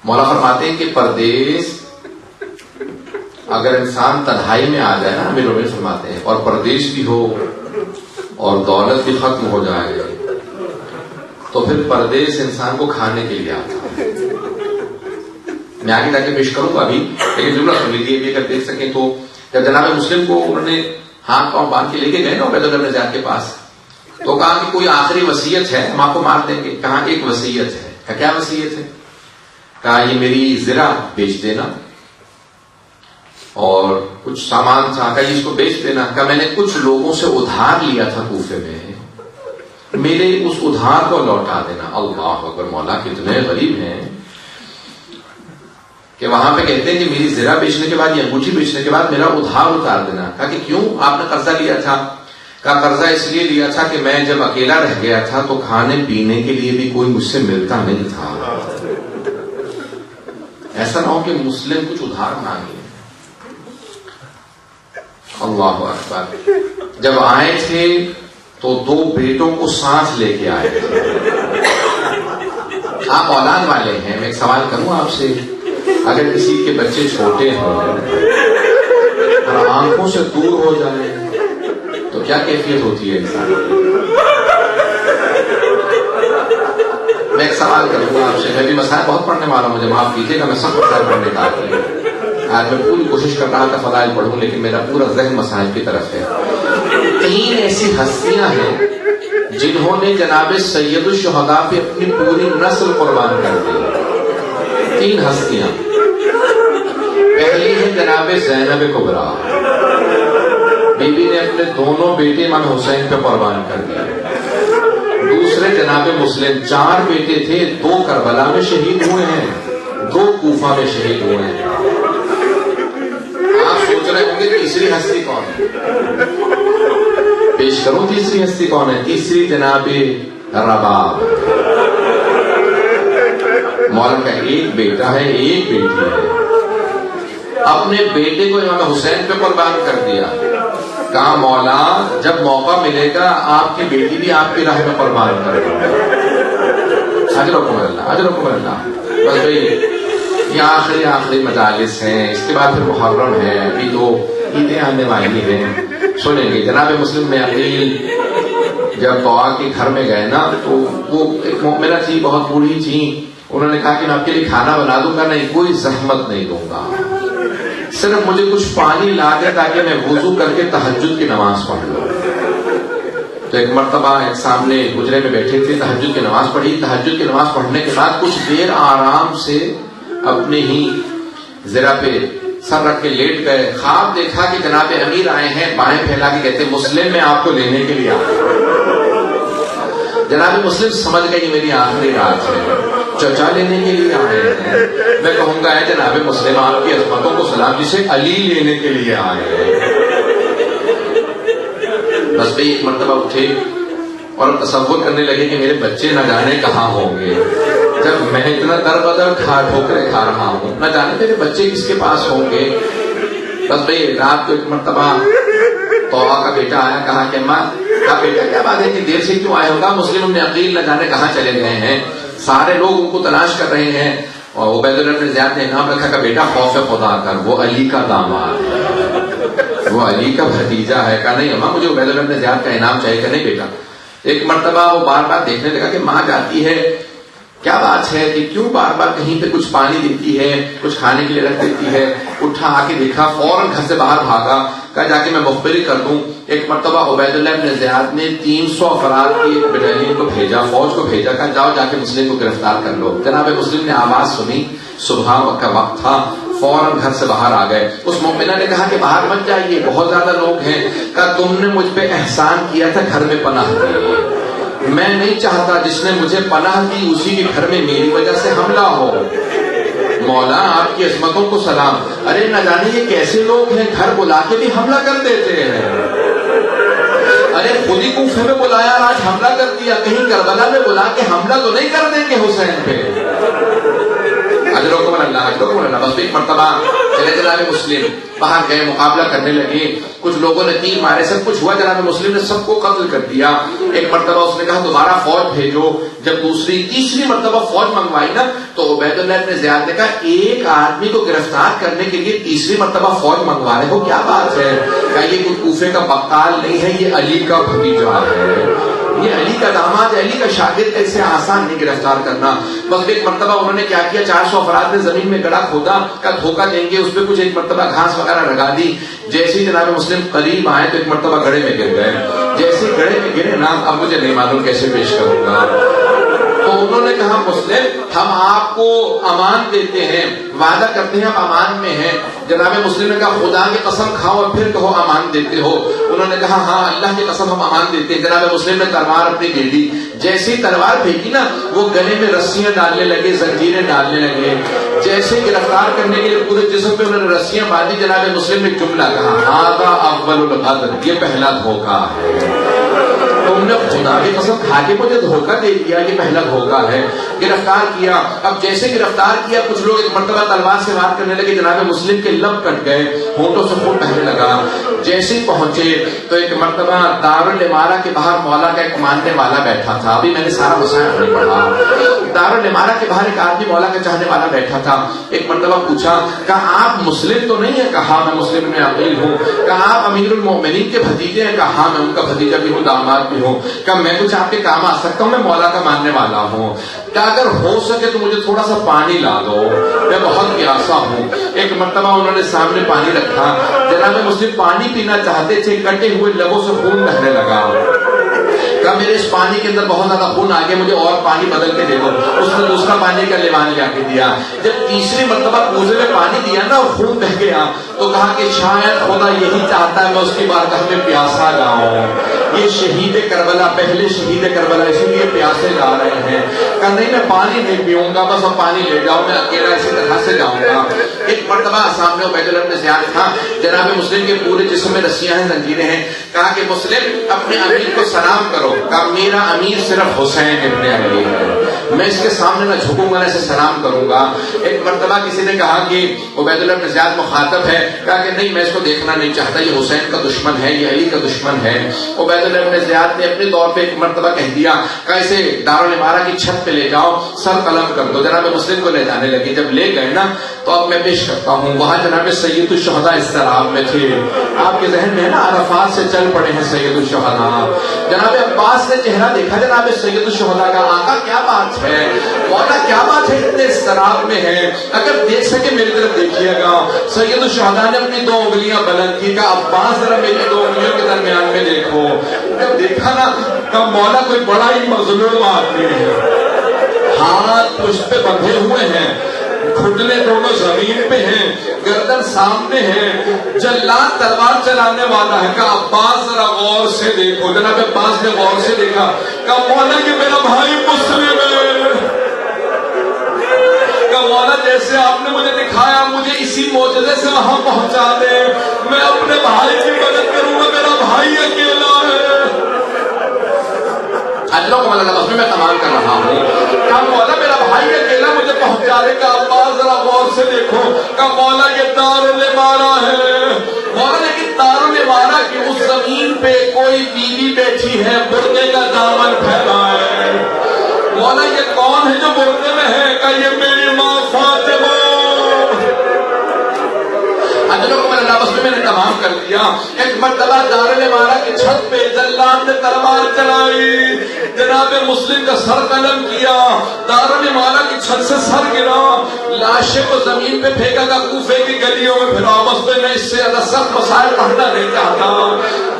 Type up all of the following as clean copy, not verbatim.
مولا فرماتے ہیں کہ پردیس اگر انسان تنہائی میں آ جائے نا، امیر المومنین فرماتے ہیں، اور پردیس بھی ہو اور دولت بھی ختم ہو جائے تو پھر پردیس انسان کو کھانے کے لیے آتا ہے. میں آگے جا کے پیش کروں گا ابھی، لیکن ضرور سن لیجیے بھی اگر دیکھ سکیں تو. جب جناب مسلم کو انہوں نے ہاتھ پاؤں باندھ کے لے کے گئے نا عبید اللہ بن زیاد کے پاس، تو کہا کہ کوئی آخری وصیت ہے، ہم آپ کو مار دیں گے. کہا ایک وصیت ہے. کہا کیا وصیت ہے؟ کہا یہ میری زرع بیچ دینا اور کچھ سامان تھا، کہا اس کو بیچ دینا. کہا میں نے کچھ لوگوں سے ادھار لیا تھا کوفے میں، میرے اس ادھار کو لوٹا دینا. اللہ اکبر، مولا کتنے غریب ہیں کہ وہاں پہ کہتے ہیں کہ میری زرع بیچنے کے بعد یا انگوٹھی بیچنے کے بعد میرا ادھار اتار دینا. کہا کہ کیوں آپ نے قرضہ لیا تھا؟ کہا قرضہ اس لیے لیا تھا کہ میں جب اکیلا رہ گیا تھا تو کھانے پینے کے لیے بھی کوئی مجھ سے ملتا نہیں تھا. ایسا نہ ہو کہ مسلم کچھ ادھار مانگے. اللہ اکبر. جب آئے تھے تو 2 بیٹوں کو ساتھ لے کے آئے تھے. آپ اولاد والے ہیں، میں ایک سوال کروں آپ سے، اگر کسی کے بچے چھوٹے ہوں اور آنکھوں سے دور ہو جائیں تو کیا کیفیت ہوتی ہے انسان کی؟ میں ایک سوال کروں گا آپ سے. میں بھی مسائل بہت پڑھنے والا ہوں، مجھے معاف کیجیے گا، میں سب مسائل پڑھنے کا عادی ہوں. آج میں پوری کوشش کر رہا تھا فضائل پڑھوں، لیکن میرا پورا ذہن مسائل کی طرف ہے. 3 ایسی ہستیاں ہیں جنہوں نے جناب سید الشہداء پہ اپنی پوری نسل قربان کر دی. 3 ہستیاں. پہلی ہے جناب زینب کبریٰ، بی بی نے اپنے دونوں بیٹے امام حسین پہ قربان کر دیے. دوسرے جناب مسلم، 4 بیٹے تھے، 2 کربلا میں شہید ہوئے ہیں، 2 کوفہ میں شہید ہوئے ہیں. آپ سوچ رہے ہوں گے تیسری ہستی کون ہے؟ پیش کروں تیسری ہستی کون ہے؟ تیسری جناب رباب. مولا کا ایک بیٹا ہے، ایک بیٹی ہے، اپنے بیٹے کو امام حسین پہ قربان کر دیا. کہا مولا جب موقع ملے گا آپ کی بیٹی بھی آپ کی راہ میں قربان کر دے گا. اجرکم اللہ، اجرکم اللہ. بس بھائی یہ آخری مجالس ہیں، اس کے بعد پھر محرم ہے، ابھی تو عیدیں آنے والی ہیں. سنیں گے جناب مسلم میں عقیل جب دعا کے گھر میں گئے نا تو وہ ایک مومنہ تھی، بہت بوڑھی تھی. انہوں نے کہا کہ میں آپ کے لیے کھانا بنا دوں گا، نہیں کوئی زحمت نہیں دوں گا، صرف مجھے کچھ پانی لا دے تاکہ میں وضو کر کے تہجد کی نماز پڑھ لوں. تو ایک مرتبہ ایک سامنے گجرے میں بیٹھے تھے، تہجد کی نماز پڑھی. تہجد کی نماز پڑھنے کے بعد کچھ دیر آرام سے اپنے ہی زرہ پہ سر رکھ کے لیٹ گئے. خواب دیکھا کہ جناب امیر آئے ہیں، بائیں پھیلا کے کہتے مسلم میں آپ کو لینے کے لیے آیا. جناب مسلم سمجھ گئے یہ میری آخری رات ہے، چچا لینے کے لیے آئے ہیں. میں کہوں گا جناب مسلم آپ کی عظمتوں کو سلام، جسے علی لینے کے لیے آئے ہیں. بس بھائی ایک مرتبہ اٹھے اور تصور کرنے لگے کہ میرے بچے نہ جانے کہاں ہوں گے. جب میں اتنا در بدر ٹھوکرے کھا رہا ہوں، نہ جانے میرے بچے کس کے پاس ہوں گے. بس بھائی رات کو ایک مرتبہ توحا کا بیٹا آیا، کہا کہ ماں کہا بیٹا کیا بات ہے کہ دیر سے کیوں آئے ہوگا؟ مسلم نے عقیل نہ جانے کہاں چلے گئے ہیں، سارے لوگ ان کو تلاش کر رہے ہیں. اور عبید اللہ بن زیاد نے انعام رکھا کہ بیٹا خوف خدا کر، وہ علی کا داماد ہے، وہ علی کا بھتیجا ہے. کہا نہیں اماں مجھے عبید اللہ بن زیاد کا انعام چاہیے. کہ نہیں بیٹا. ایک مرتبہ وہ بار بار دیکھنے لگا کہ ماں جاتی ہے، کیا بات ہے کہ کیوں بار بار کہیں پہ کچھ پانی دیتی ہے، کچھ کھانے کے لیے رکھ دیتی ہے. اٹھا آ کے دیکھا، فوراً گھر سے باہر بھاگا. کہا جا کے میں مخبری کر دوں. ایک مرتبہ عبید اللہ بن زیاد نے 300 افراد کی ایک بٹالین کو بھیجا، فوج کو بھیجا، کہا جاؤ جا کے مسلم کو گرفتار کر لو. جناب مسلم نے آواز سنی، صبح کا وقت تھا، فوراً گھر سے باہر آ گئے. اس مومنہ نے کہا کہ باہر مت جائیے، بہت زیادہ لوگ ہیں. کہا تم نے مجھ پہ احسان کیا تھا، گھر میں پناہ دی، میں نہیں چاہتا جس نے مجھے پناہ دی اسی کے گھر میں میری وجہ سے حملہ ہو. مولا آپ کی عظمتوں کو سلام. ارے نہ جانے یہ کیسے لوگ ہیں، گھر بلا کے بھی حملہ کر دیتے ہیں. ارے خود ہی کوفے میں بلایا اور آج حملہ کر دیا، کہیں کربلا میں بلا کے حملہ تو نہیں کر دیں گے حسین پہ. اجرکم اللہ، اجرکم اللہ. بس ایک مرتبہ چلے جناب مسلم باہر گئے, مقابلہ کرنے لگے, کچھ لوگوں نے تیر مارے, سب کچھ ہوا, جناب مسلم نے سب کو قتل کر دیا. ایک مرتبہ اس نے کہا دوبارہ فوج بھیجو. جب تیسری مرتبہ فوج منگوائی نا تو عبید اللہ ابن زیاد نے کہا ایک آدمی کو گرفتار کرنے کے لیے تیسری مرتبہ فوج منگوا رہے ہو, کیا بات ہے؟ کہا یہ کوئی کوفے کا بقال نہیں ہے, یہ علی کا بھتیجا ہے, یہ علی کا داماد, علی کا شاگرد, ایسے آسان نہیں گرفتار کرنا. بس ایک مرتبہ انہوں نے کیا کیا, 400 افراد نے زمین میں گڑھا کھودا, کا دھوکہ دیں گے, اس پہ کچھ ایک مرتبہ گھاس وغیرہ لگا دی. جیسے ہی جناب مسلم قریب آئے تو ایک مرتبہ گڑھے میں گر گئے. جیسے ہی گڑھے میں گرے نا, اب مجھے نہیں معلوم کیسے پیش کروں گا. تو انہوں نے کہا مسلم ہم آپ کو امان دیتے ہیں, وعدہ کرتے ہیں آپ امان میں ہیں. جناب مسلم نے کہا خدا کی قسم کھاؤ اور پھر کہو امان دیتے ہو. انہوں نے کہا ہاں اللہ کی قسم ہم امان دیتے ہیں. جناب مسلم نے تلوار اپنی دے دی. جیسے ہی تلوار پھینکی نا وہ گلے میں رسیاں ڈالنے لگے, زنجیریں ڈالنے لگے. جیسے گرفتار کرنے کے لیے پورے جسم پہ انہوں نے رسیاں باندھی. جناب مسلم نے جملہ کہا ھذا اول الغدر, یہ پہلا دھوکہ ہے. تو انہوں نے خدا کی قسم کھا کے مجھے دھوکہ دے دیا, یہ پہلا دھوکہ ہے. گرفتار کیا. اب جیسے گرفتار کیا کچھ لوگ ایک مرتبہ تلوار سے وار کرنے لگے. جناب مسلم کے لب کٹ گئے, ہونٹوں سے خون بہنے لگا. جیسے ہی پہنچے تو ایک مرتبہ دارالامارہ کے باہر مولا کا ایک ماننے والا بیٹھا تھا. ابھی میں نے سارا مسائل نہیں پڑھا. دارالامارہ کے باہر ایک آدمی مولا کا چاہنے والا بیٹھا تھا. ایک مرتبہ پوچھا, کہا آپ مسلم تو نہیں ہے؟ کہا میں مسلم میں عقیل ہوں. کہا آپ امیر المومنین کے بھتیجے ہیں؟ کہا میں ان کا بھتیجا بھی ہوں, داماد بھی ہوں. کہا میں کچھ آپ کے کام آ سکتا ہوں؟ میں مولا کا ماننے والا ہوں. کہ اگر ہو سکے تو مجھے تھوڑا سا پانی لا دو, میں بہت پیاسا ہوں. ایک مرتبہ انہوں نے سامنے پانی رکھا. جناب مسلم پانی پینا چاہتے تھے, کٹے ہوئے لبوں سے خون بہنے لگا. کہا میرے اس پانی کے اندر بہت زیادہ خون آ گیا, مجھے اور پانی بدل کے دے دو. اس نے دوسرا پانی کا لیوان لے کے دیا. جب تیسری مرتبہ کوزے میں پانی دیا نا اور خون بہ گیا تو کہا کہ شاید خدا یہی چاہتا ہے میں اس کی بارگاہ میں پیاسا جاؤں. یہ شہید کربلا, پہلے شہید کربلا, اسی لیے پیاسے جا رہے ہیں. کہا نہیں میں پانی نہیں پیوں گا, بس اب پانی لے جاؤ, میں اکیلا اسی طرح سے جاؤں گا. ایک مرتبہ سامنے عبید اللہ ابن زیاد تھا. جناب مسلم کے پورے جسم میں رسیاں ہیں, زنجیریں ہیں. کہا کہ مسلم اپنے امیر کو سلام کرو. کہا میرا امیر صرف حسین ابن علی ہے, میں اس کے سامنے نہ جھکوں گا نہ اسے سلام کروں گا. ایک مرتبہ کسی نے کہا کہ عبید اللہ ابن زیاد مخاطب ہے. کہا کہ نہیں میں اس کو دیکھنا نہیں چاہتا, یہ حسین کا دشمن ہے, یہ علی کا دشمن ہے. عبید اللہ ابن زیاد نے اپنے طور پہ ایک مرتبہ کہہ دیا کہ اسے دارالامارہ کی چھت پہ لے جاؤ, سر قلم کر دو. جناب مسلم کو لے جانے لگے. جب لے گئے نا تو اب میں پیش کرتا ہوں, وہاں جناب سید الشہداء اضطراب میں تھے. آپ کے ذہن میں ہے نا عرفات سے چل پڑے ہیں سید الشہداء. جناب عباس نے چہرہ دیکھا جناب سید الشہداء کا, آقا کیا بات ہے, مولا کیا بات ہے, اتنے اضطراب میں ہے, اگر دیکھ سکے میری طرف دیکھیے گا. سید الشہداء نے اپنی 2 انگلیاں بلند کی. کہا عباس ذرا میری 2 انگلیوں کے درمیان میں دیکھو. جب دیکھا نا کہا مولا کوئی بڑا ہی مظلوم آدمی ہے, ہاتھ پشت پہ بندھے ہوئے ہیں, گھٹنے دونوں زمین پہ ہیں, گردن سامنے ہے, جلاد تلوار چلانے والا ہے. کہا عباس ذرا غور سے دیکھو. جناب عباس نے غور سے دیکھا. کہا مولا کہ میرا بھائی مسلم ہے. کہا مولا جیسے آپ نے مجھے دکھایا مجھے اسی معجزے سے وہاں پہنچا دے, میں اپنے بھائی کی مدد کروں گا, میرا بھائی اکیلا ہے. اجلوں کو میں تمام کر رہا ہوں. کہا مولا میرا بھائی اکیلا مجھے پہنچا دے. کہا عباس ذرا غور سے دیکھو. کہا مولا یہ دارالامارہ ہے. مولا لیکن دارالامارہ کی اس زمین پہ کوئی بیوی بیٹھی ہے, بردے کا دامن پھیلا ہے. مولا یہ کون ہے جو بردے میں ہے؟ کہا یہ میری ماں فاطمہ. اجلوں کو میں نے تمام کر دیا. ایک مرتبہ دارالامارہ کی چھت پہ جلاد نے تلوار چلائی, جناب مسلم کا سر قلم کیا, دارالامارہ کی چھت سے سر گرا, لاشیں کو زمین پہ پھینکا گا, کوفے کی گلیوں میں پھرا. بس میں اس سے زیادہ سخت مسائل پڑھنا نہیں چاہتا.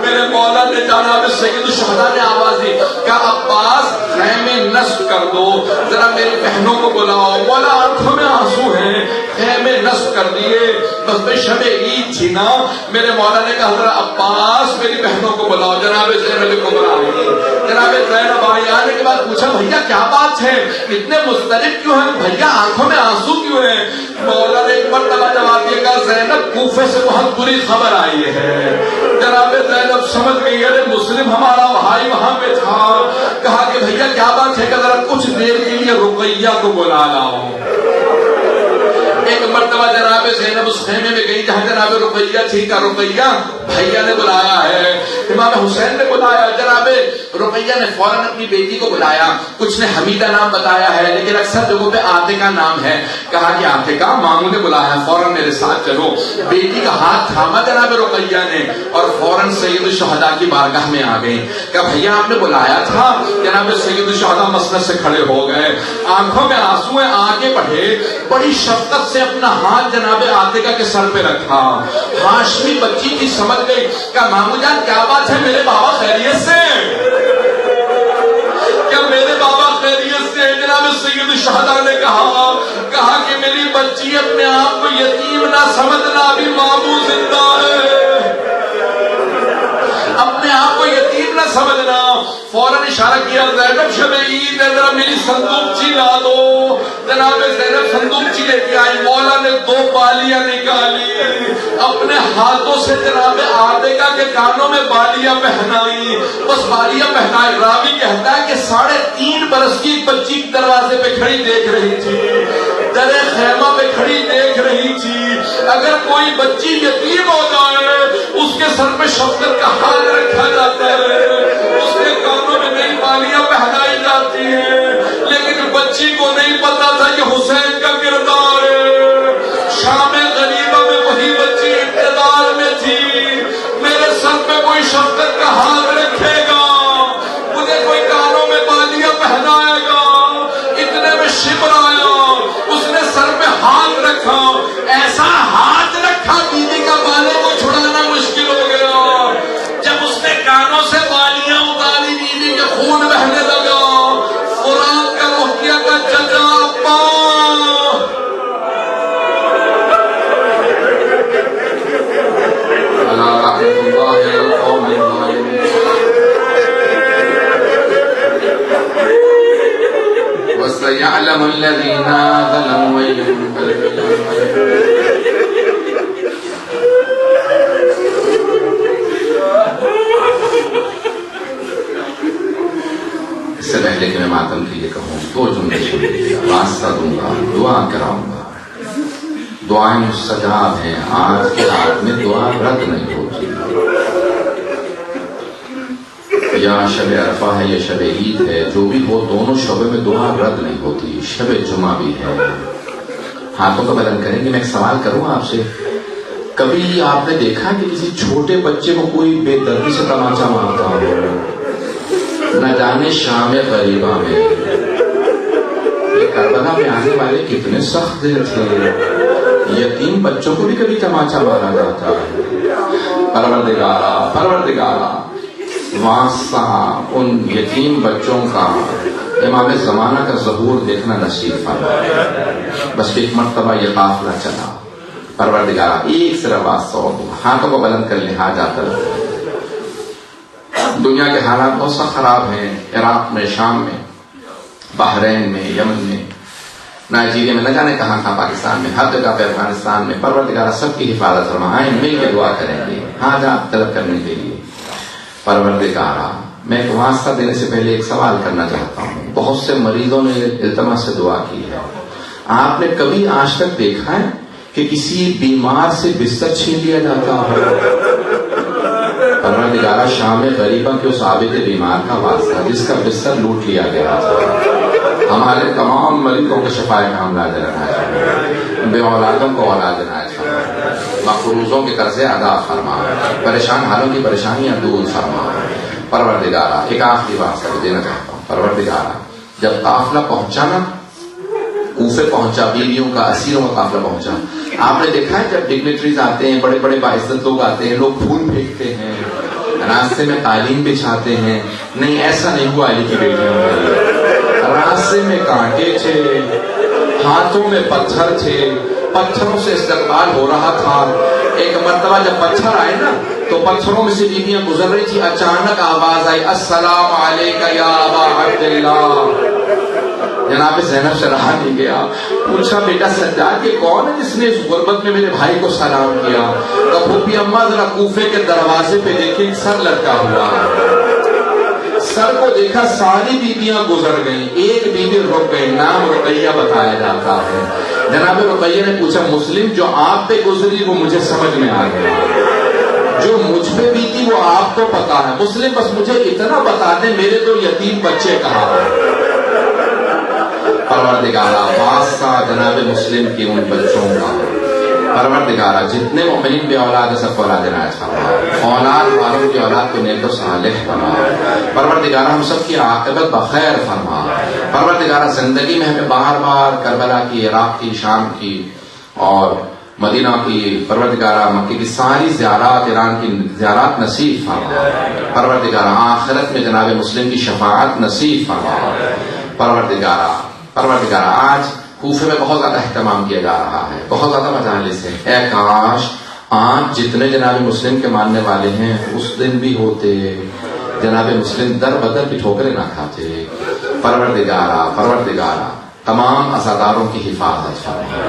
میرے مولا نے جناب سید الشہداء نے آواز دی. کہا عباس خیمے نصب کر دو, ذرا میری بہنوں کو بلاؤ. مولا آنکھوں میں آنسو ہیں, خیمے نصب کر دیے. بس میں شب عید تھی نا, میرے مولا نے کہا ذرا عباس میری بہنوں کو بلاؤ. جناب زینب کو بلائی. جناب زینب آئی, آنے کے بعد پوچھا بھیا کیا بات ہے, اتنے مضطرب کیوں ہیں بھیا, آنکھوں میں آنسو کیوں ہیں؟ مولا نے ایک مرتبہ جواب دیا. کہا زینب کوفے سے بہت بری خبر آئی ہے. جناب زینب سمجھ گئی ارے مسلم ہمارا بھائی وہاں پہ تھا. کہا کہ بھیا کیا بات ہے, کہ ذرا کچھ دیر کے لیے رقیہ کو بلا لاؤ. ایک مرتبہ جناب زینب اس خیمے میں گئی جہاں جناب رقیہ تھی. کا رقیہ بھیا نے بلایا ہے, امام حسین نے بلایا. جناب رقیہ نے فوراً اپنی بیٹی کو بلایا. کچھ نے حمیدہ نام بتایا ہے لیکن اکثر جگہوں پہ عاتقہ نام ہے. کہا کہ عاتقہ ماموں نے بلایا, فوراً میرے ساتھ چلو. بیٹی کا ہاتھ تھاما جناب رقیہ نے اور فوراً سید الشہداء کی بارگاہ میں آ گئی. کہ بھیا آپ نے بلایا تھا. جناب سید الشہداء مسند سے کھڑے ہو گئے, آنکھوں میں آنسو ہیں, آگے بڑھے, بڑی شفقت سے اپنا ہاتھ جناب عاتقہ کے سر پہ رکھا. ہاشمی بچی کی سمجھ گئی. کہ مامو جان کیا بات ہے, میرے بابا خیریت سے, کیا میرے بابا خیریت سے؟ جناب سید الشہداء نے کہا کہ میری بچی اپنے آپ کو یتیم نہ سمجھنا, ابھی مامو زندہ ہے, اپنے آپ کو یتیم نہ سمجھنا. فوراً اشارہ کیا, زینب شب عید ہے, ذرا میری صندوقچی لا دو. جناب زینب صندوقچی لے کے آئی. مولا نے 2 بالیاں نکالی, اپنے ہاتھوں سے جناب عاتقہ کے کانوں میں بالیاں پہنائی. بس بالیاں پہنائی. راوی کہتا ہے کہ 3.5 برس کی بچی دروازے پہ کھڑی دیکھ رہی تھی, در خیمہ پہ کھڑی دیکھ رہی تھی. اگر کوئی بچی یتیم ہو جائے اس کے سر پہ شفقت کا ہاتھ رکھا جاتا ہے, اس کے کانوں میں نئی بالیاں پہنائی جاتی ہیں. لیکن بچی کو نہیں پتا تھا کہ حسین کا کردار ہے. شام غریبہ میں وہی بچی اقتدار میں تھی. میرے سر پہ کوئی شفقت کا ہاتھ رکھے گا, مجھے کوئی کانوں میں بالیاں پہنائے گا. اتنے میں شبر آیا, اس نے سر پہ ہاتھ رکھا, ایسا ہاتھ رکھا بیوی کا بالوں کو چھڑانا مشکل ہو گیا. جب اس نے کانوں سے بالیاں اتاری, بیوی کے خون بہنے لگا. قرآن کا رقیہ کا چچا ابا, وَسَيَعْلَمُ الَّذِينَ ظَلَمُوا اس سے پہلے کہ میں ماتم کے لیے کہوں 2 جملے سن لیجیے. واسطہ دوں گا, دعا کراؤں گا. دعائیں مستجاب ہیں. آج کے رات میں دعا رد نہیں ہوتی. یا شب عرفہ ہے یا شب عید ہے, جو بھی ہو دونوں شبوں میں دعا رد نہیں ہوتی. شب جمعہ بھی ہے. ہاتھوں کا بلند کریں گے. میں ایک سوال کروں آپ سے, کبھی آپ نے دیکھا کہ کسی چھوٹے بچے کو کوئی بے دردی سے تماچا مارتا ہو؟ نہ جانے شام غریبہ میں یہ کربلا میں آنے والے کتنے سخت دل تھے. یتیم بچوں کو بھی کبھی تماچا مارا جاتا ہے. پروردگارا واسطہ ان یتیم بچوں کا امام زمانہ کا ظہور دیکھنا نصیب فرما. بس ایک مرتبہ یہ قافلہ چلا. پروردگارا ایک صرف واسطہ اور ہاتھوں کو بلند کر لے. ہاتھ جاتا ہے. دنیا کے حالات بہت سا خراب ہیں. عراق میں, شام میں, بحرین میں, یمن میں, نائجیریا میں, نہ جانے کہاں پاکستان میں, ہر جگہ پہ, افغانستان میں. پروردگارا سب کی حفاظت فرما. آئیں مل کے دعا کریں گے حاجات طلب کرنے کے لیے. پروردگارا میں ایک واسطہ دینے سے پہلے ایک سوال کرنا چاہتا ہوں. بہت سے مریضوں نے التماس سے دعا کی ہے. آپ نے کبھی آج تک دیکھا ہے کہ کسی بیمار سے بستر چھین لیا جاتا ہو؟ پروردگارا شام غریبہ کے اس عابد بیمار کا واسطہ جس کا بستر لوٹ لیا گیا تھا, ہمارے تمام مریضوں کو شفائے کاملہ عنایت, بے اولادوں کو اولاد عنایت فرما, مقروضوں کے قرضے ادا فرما, پریشان حالوں کی پریشانیاں دور فرما. پروردگارا ایک آخری واسطہ دینا چاہتا ہوں. پروردگارا جب قافلہ پہنچا نا, کوفے پہنچا, بیویوں کا, اسیروں کا قافلہ پہنچا, آپ نے دیکھا ہے جب ڈگنیٹریز آتے ہیں, بڑے بڑے باعزت لوگ آتے ہیں, لوگ پھول پھینکتے ہیں, راستے میں قالین بچھاتے ہیں. نہیں, ایسا نہیں ہوا علی کی بیٹیوں میں. راستے میں کانٹے تھے, ہاتھوں میں پتھر تھے, پتھروں سے استقبال ہو رہا تھا. ایک مرتبہ جب پتھر آئے نا تو پتھروں میں سے بیویاں گزر رہی تھی. اچانک آواز آئی, السلام علیکہ یا ابا عبداللہ. جناب زینب سے رہا نہیں گیا. پوچھا, بیٹا سجاد یہ کون ہے جس نے اس غربت میں میرے بھائی کو سلام کیا؟ کہا پھوپھی اماں ذرا کوفے کے دروازے پہ دیکھیں, سر لٹکا ہوا ہے. سر کو دیکھا ساری بیویاں گزر گئیں، ایک بیوی رک گئی، نام رقیہ بتایا جاتا ہے۔ جناب رقیہ نے پوچھا مسلم جو آپ پہ گزری وہ مجھے سمجھ میں آ گیا، جو مجھ پہ بھی تھی وہ آپ کو پتا ہے، مسلم بس مجھے اتنا بتا دیں میرے تو یتیم بچے کہاں ہیں۔ پروردگارہ واسطہ جناب مسلم کی ان بچوں کا، پروردگارہ جتنے مومنین بے اولاد ہے سب کو اولاد عنایت فرما، اولاد والوں کی اولاد کو نیک و صالح بنا، پروردگارہ ہم سب کی عاقبت بخیر فرما، پروردگارہ زندگی میں ہمیں بار بار کربلا کی، عراق کی، شام کی اور مدینہ کی، پروردگارہ مکے کی ساری زیارات، ایران کی زیارات نصیب فرما، پروردگارہ آخرت میں جناب مسلم کی شفاعت نصیب فرما، پروردگارہ آج کوفے میں بہت زیادہ اہتمام کیا جا رہا ہے، بہت زیادہ مجالس ہیں، اے کاش آج جتنے جناب مسلم کے ماننے والے ہیں اس دن بھی ہوتے، جناب مسلم در بدر کی ٹھوکریں نہ کھاتے۔ پروردگارہ تمام عزاداروں کی حفاظت فرما،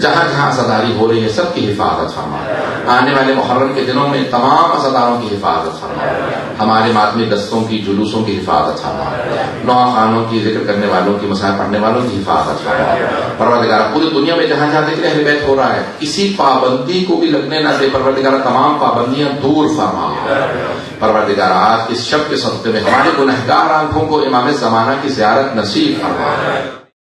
جہاں جہاں عزاداری ہو رہی ہے سب کی حفاظت فرما، آنے والے محرم کے دنوں میں تمام عزاداروں کی حفاظت فرما، ہمارے ماتمی دستوں کی، جلوسوں کی حفاظت فرما، نوخانوں کی، ذکر کرنے والوں کی، مسائل پڑھنے والوں کی حفاظت فرما۔ پروردگارہ پوری دنیا میں جہاں جہاں ذکر اہل بیت ہو رہا ہے کسی پابندی کو بھی لگنے نہ دے، پروردگارہ تمام پابندیاں دور فرما۔ پروردگارہ آج اس شب کے صدقے میں ہمارے گنہگار آنکھوں کو امام زمانہ کی زیارت نصیب فرما۔